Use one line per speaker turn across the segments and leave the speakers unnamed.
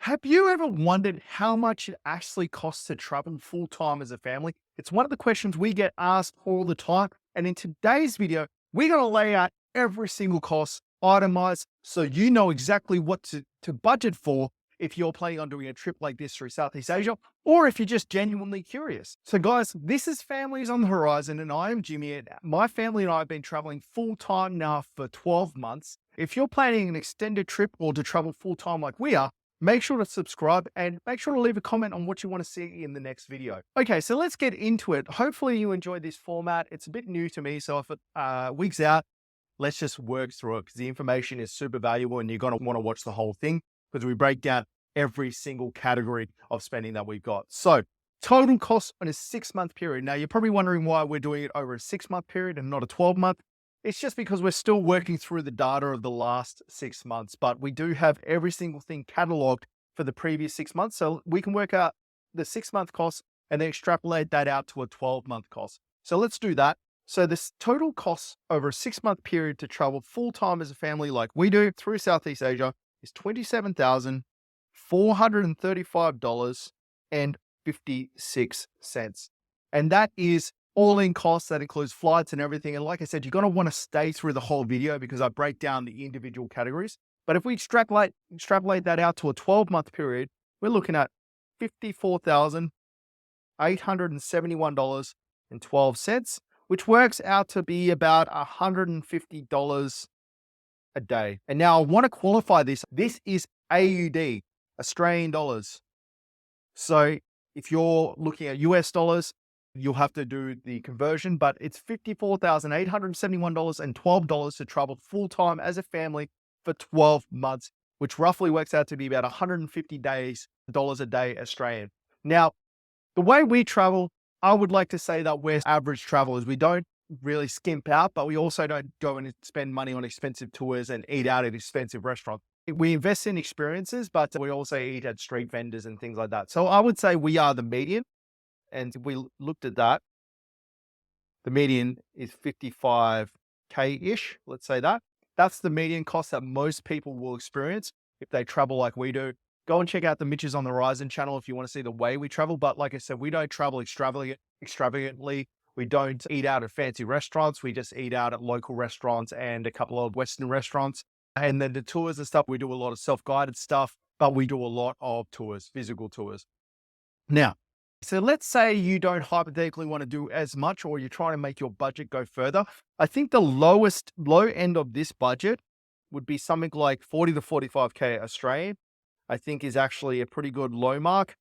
Have you ever wondered how much it actually costs to travel full time as a family? It's one of the questions we get asked all the time. And in today's video, we're going to lay out every single cost itemized so you know exactly what to budget for if you're planning on doing a trip like this through Southeast Asia, or if you're just genuinely curious. So, guys, this is Families on the Horizon, and I am Jimmy. And my family and I have been traveling full time now for 12 months. If you're planning an extended trip or to travel full time like we are, make sure to subscribe and make sure to leave a comment on what you want to see in the next video. Okay, so let's get into it. Hopefully you enjoyed this format. It's a bit new to me, so if it wigs out, let's just work through it because the information is super valuable and you're going to want to watch the whole thing because we break down every single category of spending that we've got. So total cost on a 6-month period. Now you're probably wondering why we're doing it over a 6-month period and not a 12-month. It's just because we're still working through the data of the last 6 months, but we do have every single thing cataloged for the previous 6 months. So we can work out the 6-month cost and then extrapolate that out to a 12-month cost. So let's do that. So this total cost over a 6-month period to travel full time as a family like we do through Southeast Asia is $27,435.56. And that is all in costs. That includes flights and everything. And like I said, you're going to want to stay through the whole video because I break down the individual categories. But if we extrapolate that out to a 12-month period, we're looking at $54,871.12, which works out to be about $150 a day. And now I want to qualify this. This is AUD, Australian dollars. So if you're looking at US dollars, you'll have to do the conversion, but it's $54,871.12 to travel full time as a family for 12 months, which roughly works out to be about $150 a day Australian. Now, the way we travel, I would like to say that we're average travelers. We don't really skimp out, but we also don't go and spend money on expensive tours and eat out at expensive restaurants. We invest in experiences, but we also eat at street vendors and things like that. So I would say we are the median. And we looked at that. The median is 55K-ish, let's say that. That's the median cost that most people will experience if they travel like we do. Go and check out the Mitches on the Horizon channel if you want to see the way we travel. But like I said, we don't travel extravagantly. We don't eat out at fancy restaurants. We just eat out at local restaurants and a couple of Western restaurants. And then the tours and stuff, we do a lot of self-guided stuff, but we do a lot of tours, physical tours. Now, so let's say you don't hypothetically want to do as much or you're trying to make your budget go further. I think the low end of this budget would be something like 40 to 45K Australian. I think is actually a pretty good low mark.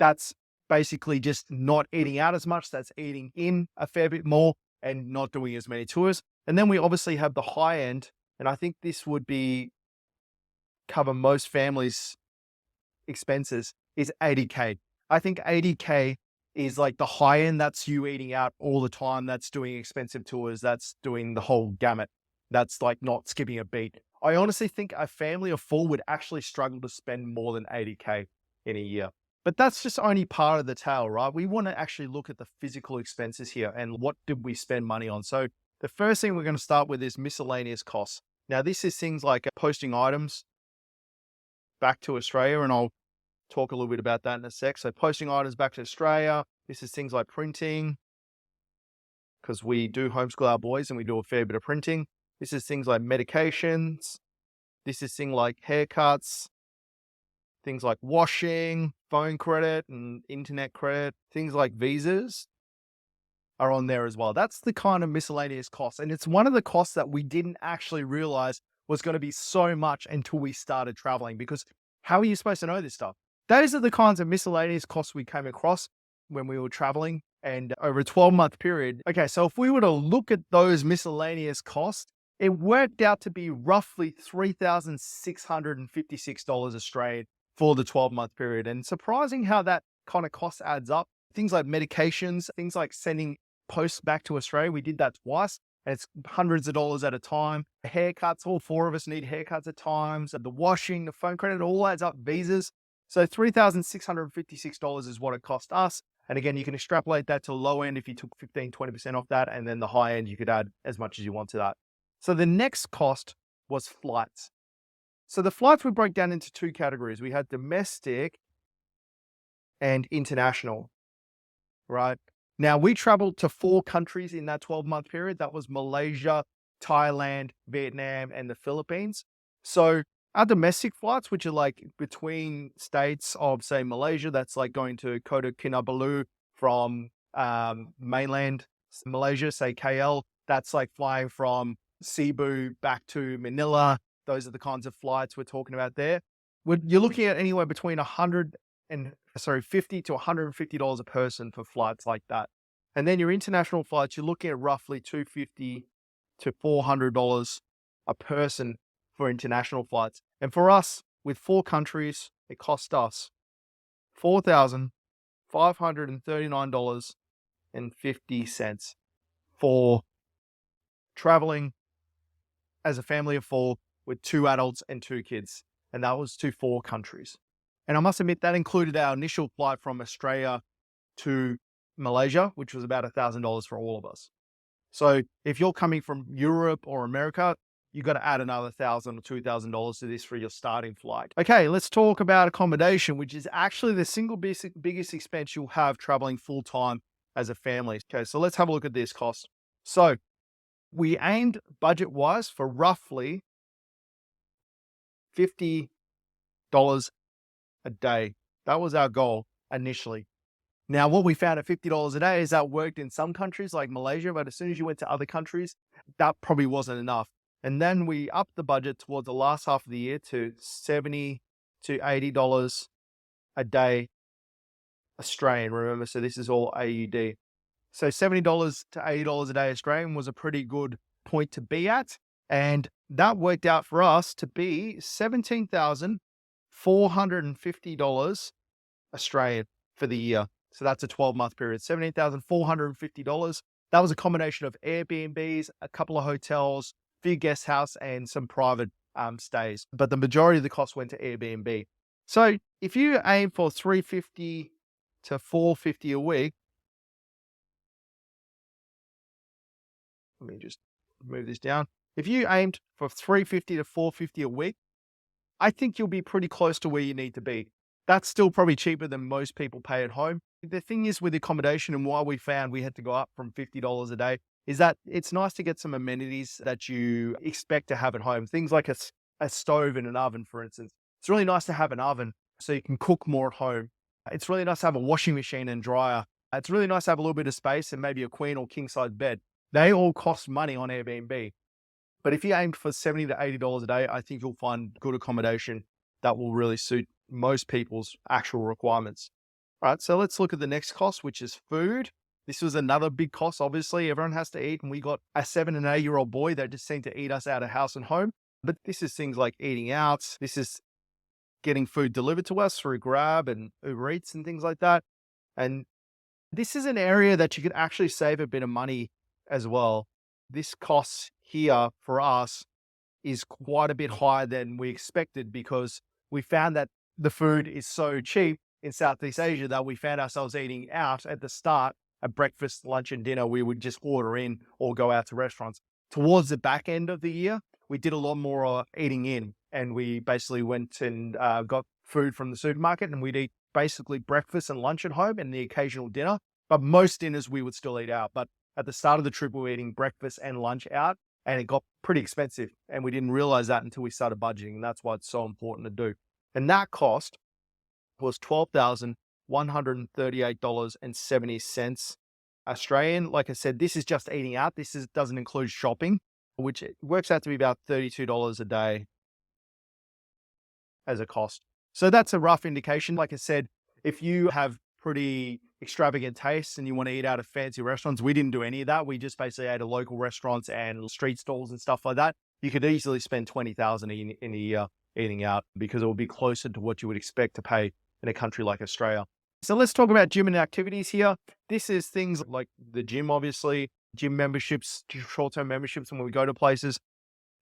That's basically just not eating out as much. That's eating in a fair bit more and not doing as many tours. And then we obviously have the high end. And I think this would be cover most families' expenses is 80K. I think 80K is like the high end. That's you eating out all the time. That's doing expensive tours. That's doing the whole gamut. That's like not skipping a beat. I honestly think a family of 4 would actually struggle to spend more than 80K in a year. But that's just only part of the tale, right? We want to actually look at the physical expenses here and what did we spend money on. So the first thing we're going to start with is miscellaneous costs. Now, this is things like posting items back to Australia, and I'll talk a little bit about that in a sec. So posting items back to Australia. This is things like printing, because we do homeschool our boys and we do a fair bit of printing. This is things like medications. This is things like haircuts, things like washing, phone credit and internet credit, things like visas are on there as well. That's the kind of miscellaneous costs. And it's one of the costs that we didn't actually realize was going to be so much until we started traveling, because how are you supposed to know this stuff? Those are the kinds of miscellaneous costs we came across when we were traveling and over a 12-month period. Okay, so if we were to look at those miscellaneous costs, it worked out to be roughly $3,656 Australian for the 12-month period. And surprising how that kind of cost adds up. Things like medications, things like sending posts back to Australia. We did that twice. And it's hundreds of dollars at a time. Haircuts, all 4 of us need haircuts at times. And the washing, the phone credit, all adds up. Visas. So $3,656 is what it cost us. And again, you can extrapolate that to the low end if you took 15, 20% off that. And then the high end, you could add as much as you want to that. So the next cost was flights. So the flights we broke down into two categories. We had domestic and international, right? Now we traveled to 4 countries in that 12-month period. That was Malaysia, Thailand, Vietnam, and the Philippines. So our domestic flights, which are like between states of, say, Malaysia, that's like going to Kota Kinabalu from mainland Malaysia, say KL, that's like flying from Cebu back to Manila. Those are the kinds of flights we're talking about there. You're looking at anywhere between 50 to $150 a person for flights like that. And then your international flights, you're looking at roughly $250 to $400 a person for international flights. And for us, with 4 countries, it cost us $4,539.50 for traveling as a family of 4 with 2 adults and 2 kids. And that was to 4 countries. And I must admit that included our initial flight from Australia to Malaysia, which was about $1,000 for all of us. So if you're coming from Europe or America, you've got to add another $1,000 or $2,000 to this for your starting flight. Okay, let's talk about accommodation, which is actually the single biggest expense you'll have traveling full time as a family. Okay, so let's have a look at this cost. So we aimed budget wise for roughly $50 a day. That was our goal initially. Now, what we found at $50 a day is that worked in some countries like Malaysia, but as soon as you went to other countries, that probably wasn't enough. And then we upped the budget towards the last half of the year to $70 to $80 a day Australian, remember? So this is all AUD. So $70 to $80 a day Australian was a pretty good point to be at. And that worked out for us to be $17,450 Australian for the year. So that's a 12-month period, $17,450. That was a combination of Airbnbs, a couple of hotels, a few guest house, and some private stays. But the majority of the cost went to Airbnb. So if you aim for $350 to $450 a week, let me just move this down. If you aimed for $350 to $450 a week, I think you'll be pretty close to where you need to be. That's still probably cheaper than most people pay at home. The thing is with accommodation, and why we found we had to go up from $50 a day, is that it's nice to get some amenities that you expect to have at home. Things like a stove and an oven, for instance. It's really nice to have an oven so you can cook more at home. It's really nice to have a washing machine and dryer. It's really nice to have a little bit of space and maybe a queen or king size bed. They all cost money on Airbnb. But if you aimed for $70 to $80 a day, I think you'll find good accommodation that will really suit most people's actual requirements. All right, so let's look at the next cost, which is food. This was another big cost. Obviously, everyone has to eat, and we got a 7 and 8-year-old boy that just seemed to eat us out of house and home. But this is things like eating out. This is getting food delivered to us through Grab and Uber Eats and things like that. And this is an area that you could actually save a bit of money as well. This cost here for us is quite a bit higher than we expected, because we found that the food is so cheap in Southeast Asia that we found ourselves eating out at the start. At breakfast, lunch, and dinner, we would just order in or go out to restaurants. Towards the back end of the year, we did a lot more eating in, and we basically went and got food from the supermarket, and we'd eat basically breakfast and lunch at home and the occasional dinner. But most dinners we would still eat out. But at the start of the trip, we were eating breakfast and lunch out, and it got pretty expensive. And we didn't realize that until we started budgeting. And that's why it's so important to do. And that cost was $12,138.70 Australian. Like I said, this is just eating out. Doesn't include shopping, which works out to be about $32 a day as a cost. So that's a rough indication. Like I said, if you have pretty extravagant tastes and you want to eat out of fancy restaurants, we didn't do any of that. We just basically ate at local restaurants and street stalls and stuff like that. You could easily spend $20,000 in a year eating out, because it will be closer to what you would expect to pay in a country like Australia. So let's talk about gym and activities here. This is things like the gym, obviously, gym memberships, short-term memberships when we go to places.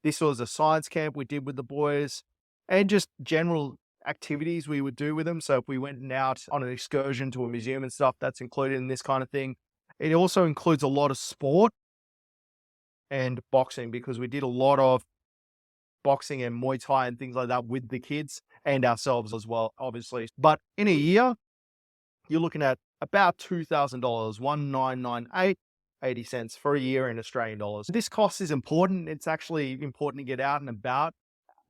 This was a science camp we did with the boys, and just general activities we would do with them. So if we went out on an excursion to a museum and stuff, that's included in this kind of thing. It also includes a lot of sport and boxing, because we did a lot of boxing and Muay Thai and things like that with the kids and ourselves as well, obviously. But in a year, you're looking at about $2,000, 1,998.80 for a year in Australian dollars. This cost is important. It's actually important to get out and about,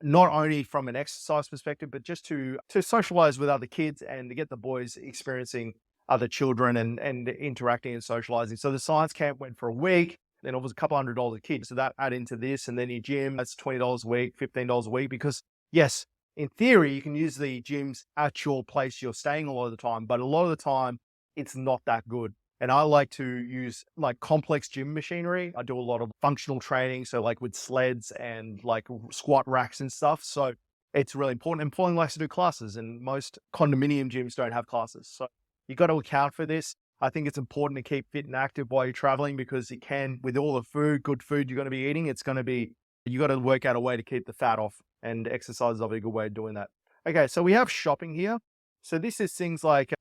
not only from an exercise perspective, but just to socialize with other kids and to get the boys experiencing other children and interacting and socializing. So the science camp went for a week. Then it was a couple $100 a kid. So that add into this, and then your gym, that's $20 a week, $15 a week. Because yes, in theory, you can use the gyms at your place you're staying a lot of the time, but a lot of the time it's not that good. And I like to use like complex gym machinery. I do a lot of functional training, so like with sleds and like squat racks and stuff. So it's really important. And Pauline likes to do classes, and most condominium gyms don't have classes. So you got to account for this. I think it's important to keep fit and active while you're traveling, because it can, with all the food, good food you're going to be eating, it's going to be, you got to work out a way to keep the fat off, and exercise is obviously a good way of doing that. Okay, so we have shopping here. So this is things like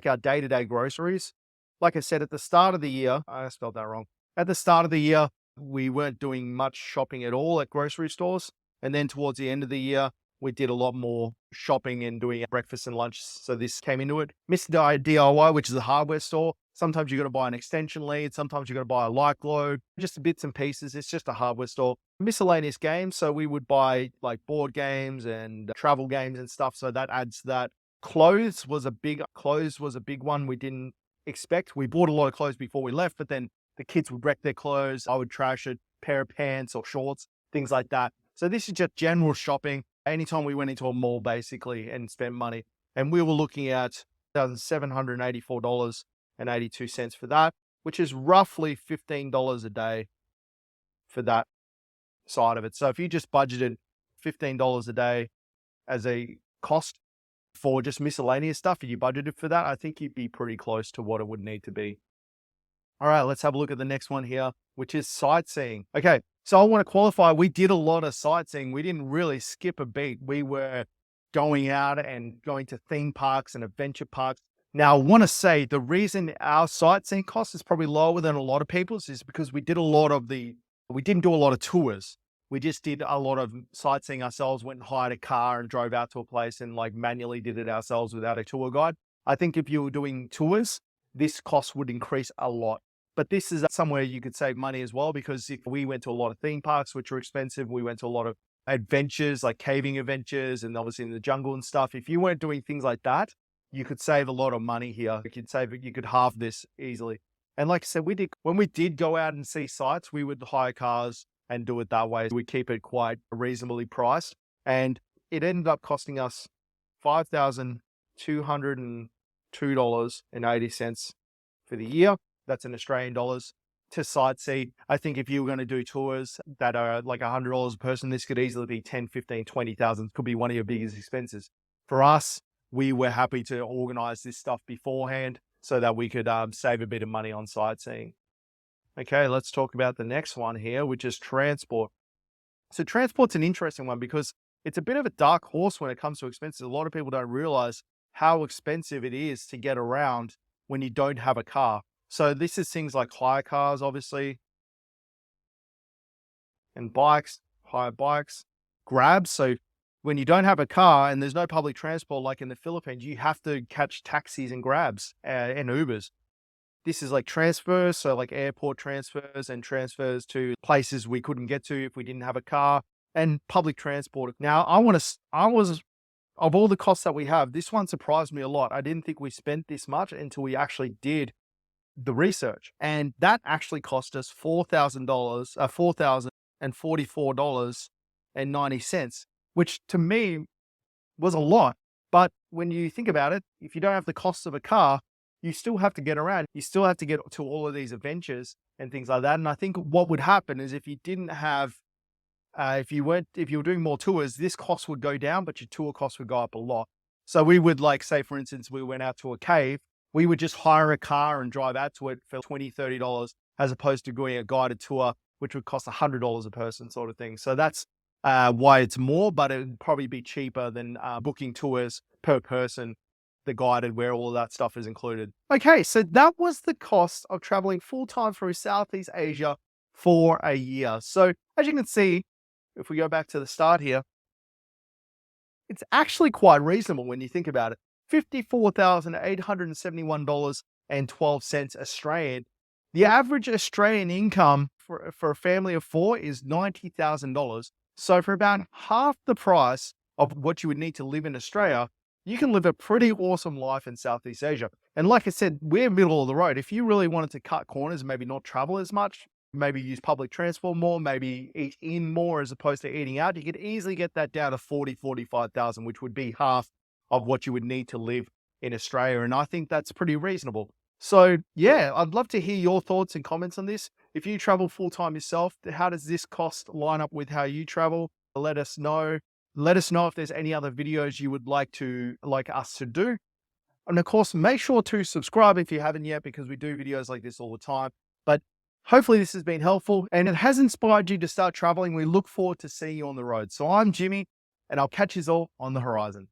our day-to-day groceries. Like I said, at the start of the year, I spelled that wrong. At the start of the year, we weren't doing much shopping at all at grocery stores. And then towards the end of the year, we did a lot more shopping and doing breakfast and lunch. So this came into it. Mr. DIY, which is a hardware store. Sometimes you got to buy an extension lead. Sometimes you got to buy a light globe, just bits and pieces. It's just a hardware store. Miscellaneous games. So we would buy like board games and travel games and stuff. So that adds to that. Clothes was a big one we didn't expect. We bought a lot of clothes before we left, but then the kids would wreck their clothes. I would trash a pair of pants or shorts, things like that. So this is just general shopping. Anytime we went into a mall, basically, and spent money. And we were looking at $784.82 for that, which is roughly $15 a day for that side of it. So if you just budgeted $15 a day as a cost for just miscellaneous stuff, and you budgeted for that, I think you'd be pretty close to what it would need to be. All right, let's have a look at the next one here, which is sightseeing. Okay, so I want to qualify. We did a lot of sightseeing. We didn't really skip a beat. We were going out and going to theme parks and adventure parks. Now, I want to say the reason our sightseeing cost is probably lower than a lot of people's is because we didn't do a lot of tours. We just did a lot of sightseeing ourselves, went and hired a car and drove out to a place and like manually did it ourselves without a tour guide. I think if you were doing tours, this cost would increase a lot. But this is somewhere you could save money as well, because if we went to a lot of theme parks, which are expensive, we went to a lot of adventures, like caving adventures and obviously in the jungle and stuff. If you weren't doing things like that, you could save a lot of money here. You could halve this easily. And like I said, when we did go out and see sites, we would hire cars and do it that way. We keep it quite reasonably priced. And it ended up costing us $5,202.80 for the year. That's in Australian dollars to sightsee. I think if you were going to do tours that are like $100 a person, this could easily be 10, 15, 20,000. Could be one of your biggest expenses. For us, we were happy to organize this stuff beforehand so that we could save a bit of money on sightseeing. Okay, let's talk about the next one here, which is transport. So transport's an interesting one because it's a bit of a dark horse when it comes to expenses. A lot of people don't realize how expensive it is to get around when you don't have a car. So this is things like hire cars, obviously, and bikes, hire bikes, grabs. So when you don't have a car and there's no public transport, like in the Philippines, you have to catch taxis and grabs and Ubers. This is like transfers, so like airport transfers and transfers to places we couldn't get to if we didn't have a car, and public transport. Now, of all the costs that we have, this one surprised me a lot. I didn't think we spent this much until we actually did the research. And that actually cost us $4,044.90, which to me was a lot. But when you think about it, if you don't have the cost of a car, you still have to get around. You still have to get to all of these adventures and things like that. And I think what would happen is if you didn't have, if you were doing more tours, this cost would go down, but your tour costs would go up a lot. So we would, like, say, for instance, we went out to a cave, we would just hire a car and drive out to it for $20, $30, as opposed to going a guided tour, which would cost $100 a person, sort of thing. So that's why it's more, but it would probably be cheaper than booking tours per person, the guided, where all of that stuff is included. Okay, so that was the cost of traveling full-time through Southeast Asia for a year. So as you can see, if we go back to the start here, it's actually quite reasonable when you think about it. $54,871.12 Australian. The average Australian income for a family of four is $90,000. So for about half the price of what you would need to live in Australia, you can live a pretty awesome life in Southeast Asia. And like I said, we're middle of the road. If you really wanted to cut corners and maybe not travel as much, maybe use public transport more, maybe eat in more as opposed to eating out, you could easily get that down to 45,000, which would be half of what you would need to live in Australia. And I think that's pretty reasonable. So yeah, I'd love to hear your thoughts and comments on this. If you travel full time yourself, how does this cost line up with how you travel? Let us know. Let us know if there's any other videos you would like us to do. And of course, make sure to subscribe if you haven't yet, because we do videos like this all the time. But hopefully this has been helpful and it has inspired you to start traveling. We look forward to seeing you on the road. So I'm Jimmy, and I'll catch you all on the horizon.